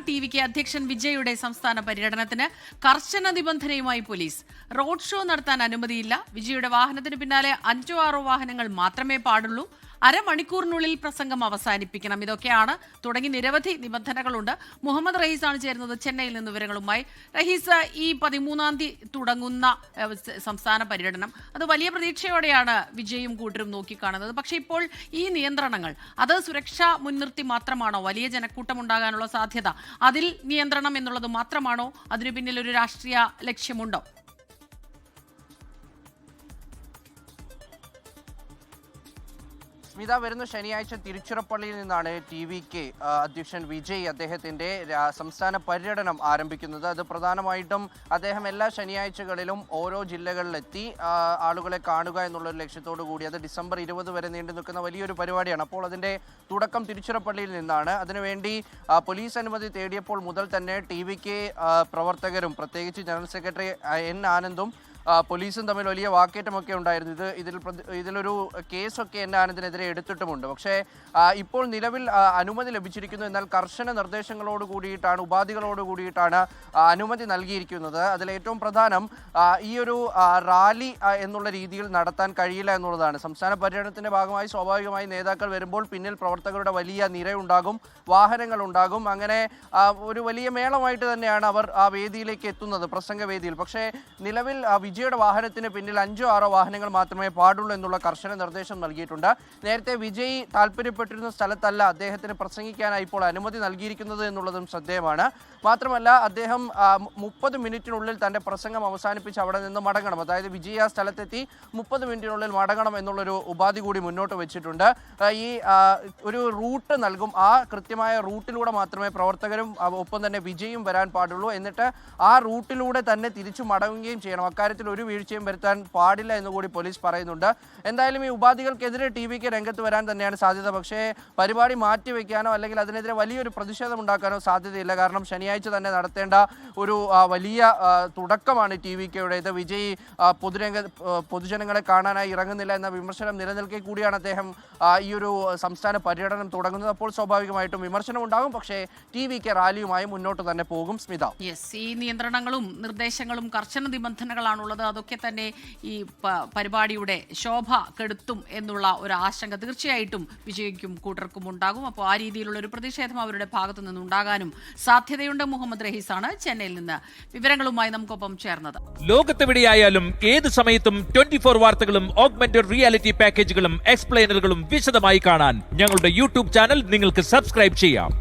ടി.വി.കെ അധ്യക്ഷൻ വിജയുടെ സംസ്ഥാന പര്യടനത്തിന് കർശന നിബന്ധനയുമായി പോലീസ്. റോഡ് ഷോ നടത്താൻ അനുമതിയില്ല. വിജയുടെ വാഹനത്തിന് പിന്നാലെ 5-6 വാഹനങ്ങൾ മാത്രമേ പാടുള്ളൂ. അരമണിക്കൂറിനുള്ളിൽ പ്രസംഗം അവസാനിപ്പിക്കണം. ഇതൊക്കെയാണ് തുടങ്ങി നിരവധി നിബന്ധനകളുണ്ട്. മുഹമ്മദ് റഹീസാണ് ചേരുന്നത് ചെന്നൈയിൽ നിന്ന് വിവരങ്ങളുമായി. റഹീസ്, ഈ 13-ാം തീയതി തുടങ്ങുന്ന സംസ്ഥാന പര്യടനം അത് വലിയ പ്രതീക്ഷയോടെയാണ് വിജയും കൂട്ടരും നോക്കിക്കാണുന്നത്. പക്ഷേ ഇപ്പോൾ ഈ നിയന്ത്രണങ്ങൾ അത് സുരക്ഷ മുൻനിർത്തി മാത്രമാണോ? വലിയ ജനക്കൂട്ടം ഉണ്ടാകാനുള്ള സാധ്യത, അതിൽ നിയന്ത്രണം എന്നുള്ളത് മാത്രമാണോ? അതിനു പിന്നിൽ ഒരു രാഷ്ട്രീയ ലക്ഷ്യമുണ്ടോ? സ്മിത, വരുന്ന ശനിയാഴ്ച തിരുച്ചിറപ്പള്ളിയിൽ നിന്നാണ് ടി.വി.കെ അധ്യക്ഷൻ വിജയ് അദ്ദേഹത്തിന്റെ സംസ്ഥാന പര്യടനം ആരംഭിക്കുന്നത്. അത് പ്രധാനമായിട്ടും അദ്ദേഹം എല്ലാ ശനിയാഴ്ചകളിലും ഓരോ ജില്ലകളിലെത്തി ആളുകളെ കാണുക എന്നുള്ളൊരു ലക്ഷ്യത്തോടു കൂടി അത് ഡിസംബർ 20 വരെ നീണ്ടു നിൽക്കുന്ന വലിയൊരു പരിപാടിയാണ്. അപ്പോൾ അതിന്റെ തുടക്കം തിരുച്ചിറപ്പള്ളിയിൽ നിന്നാണ്. അതിനുവേണ്ടി പോലീസ് അനുമതി തേടിയപ്പോൾ മുതൽ തന്നെ ടി.വി.കെ പ്രവർത്തകരും പ്രത്യേകിച്ച് ജനറൽ സെക്രട്ടറി എൻ ആനന്ദും പോലീസും തമ്മിൽ വലിയ വാക്കേറ്റമൊക്കെ ഉണ്ടായിരുന്നു. ഇതിലൊരു കേസൊക്കെ എൻ ആനന്ദിനെതിരെ എടുത്തിട്ടുമുണ്ട്. പക്ഷേ ഇപ്പോൾ നിലവിൽ അനുമതി ലഭിച്ചിരിക്കുന്നു. എന്നാൽ കർശന നിർദ്ദേശങ്ങളോട് കൂടിയിട്ടാണ്, ഉപാധികളോട് കൂടിയിട്ടാണ് അനുമതി നൽകിയിരിക്കുന്നത്. അതിലേറ്റവും പ്രധാനം ഈ ഒരു റാലി എന്നുള്ള രീതിയിൽ നടത്താൻ കഴിയില്ല എന്നുള്ളതാണ്. സംസ്ഥാന പര്യടനത്തിന്റെ ഭാഗമായി സ്വാഭാവികമായി നേതാക്കൾ വരുമ്പോൾ പിന്നിൽ പ്രവർത്തകരുടെ വലിയ നിരയുണ്ടാകും, വാഹനങ്ങൾ ഉണ്ടാകും. അങ്ങനെ ഒരു വലിയ മേളമായിട്ട് തന്നെയാണ് അവർ ആ വേദിയിലേക്ക് എത്തുന്നത്, പ്രസംഗ വേദിയിൽ. പക്ഷേ നിലവിൽ വിജയുടെ വാഹനത്തിന് പിന്നിൽ 5-6 വാഹനങ്ങൾ മാത്രമേ പാടുള്ളൂ എന്നുള്ള കർശന നിർദ്ദേശം നൽകിയിട്ടുണ്ട്. നേരത്തെ വിജയ് താല്പര്യപ്പെട്ടിരുന്ന സ്ഥലത്തല്ല അദ്ദേഹത്തിന് പ്രസംഗിക്കാനായി ഇപ്പോൾ അനുമതി നൽകിയിരിക്കുന്നത് എന്നുള്ളതും ശ്രദ്ധേയമാണ്. മാത്രമല്ല, അദ്ദേഹം 30 മിനിറ്റിനുള്ളിൽ തൻ്റെ പ്രസംഗം അവസാനിപ്പിച്ച് അവിടെ നിന്ന് മടങ്ങണം. അതായത് വിജയ് ആ സ്ഥലത്തെത്തി 30 മിനിറ്റിനുള്ളിൽ മടങ്ങണം എന്നുള്ളൊരു ഉപാധി കൂടി മുന്നോട്ട് വെച്ചിട്ടുണ്ട്. ഈ ഒരു റൂട്ട് നൽകും. ആ കൃത്യമായ റൂട്ടിലൂടെ മാത്രമേ പ്രവർത്തകരും ഒപ്പം തന്നെ വിജയും വരാൻ പാടുള്ളൂ. എന്നിട്ട് ആ റൂട്ടിലൂടെ തന്നെ തിരിച്ചു മടങ്ങുകയും ചെയ്യണം. അക്കാര്യത്തിൽ ഒരു വീഴ്ചയും വരുത്താൻ പാടില്ല എന്നുകൂടി പോലീസ് പറയുന്നുണ്ട്. എന്തായാലും ഈ ഉപാധികൾക്കെതിരെ ടി.വി.കെ രംഗത്ത് വരാൻ തന്നെയാണ് സാധ്യത. പക്ഷേ പരിപാടി മാറ്റിവെക്കാനോ അല്ലെങ്കിൽ അതിനെതിരെ വലിയൊരു പ്രതിഷേധം ഉണ്ടാക്കാനോ സാധ്യതയില്ല. കാരണം ശനിയാഴ്ച തന്നെ നടത്തേണ്ട ഒരു വലിയ തുടക്കമാണ് ടി.വി.കെയുടേത്. വിജയ് പൊതുജനങ്ങളെ കാണാനായി ഇറങ്ങുന്നില്ല എന്ന വിമർശനം നിലനിൽക്കെ കൂടിയാണ് അദ്ദേഹം ഈ ഒരു സംസ്ഥാന പര്യടനം തുടങ്ങുന്നത്. അപ്പോൾ സ്വാഭാവികമായിട്ടും വിമർശനം ഉണ്ടാകും. പക്ഷേ ടി.വി.കെ റാലിയുമായി മുന്നോട്ട് തന്നെ പോകും. സ്മിത, ഈ നിയന്ത്രണങ്ങളും നിർദ്ദേശങ്ങളും കർശന നിബന്ധനകളാണുള്ളത്. അതൊക്കെ തന്നെ ഈ പരിപാടിയുടെ ശോഭ കെടുത്തും എന്നുള്ള ഒരു ആശങ്ക തീർച്ചയായിട്ടും വിജയ്ക്കും കൂട്ടർക്കും ഉണ്ടാകും. അപ്പോൾ ആ രീതിയിലുള്ള ഒരു പ്രതിഷേധം അവരുടെ ഭാഗത്തു നിന്നുണ്ടാകാനും സാധ്യതയുണ്ട്. മുഹമ്മദ് റഹീസാണ് ചെന്നൈയിൽ നിന്ന് വിവരങ്ങളുമായി നമുക്കൊപ്പം ചേർന്നത്. ലോകത്തെവിടെയായാലും ഏത് സമയത്തും 24 വാർത്തകളും ഓഗ്മെന്റഡ് റിയാലിറ്റി പാക്കേജുകളും എക്സ്പ്ലെയിനറുകളും വിശദമായി കാണാൻ ഞങ്ങളുടെ യൂട്യൂബ് ചാനൽ നിങ്ങൾക്ക് സബ്സ്ക്രൈബ് ചെയ്യാം.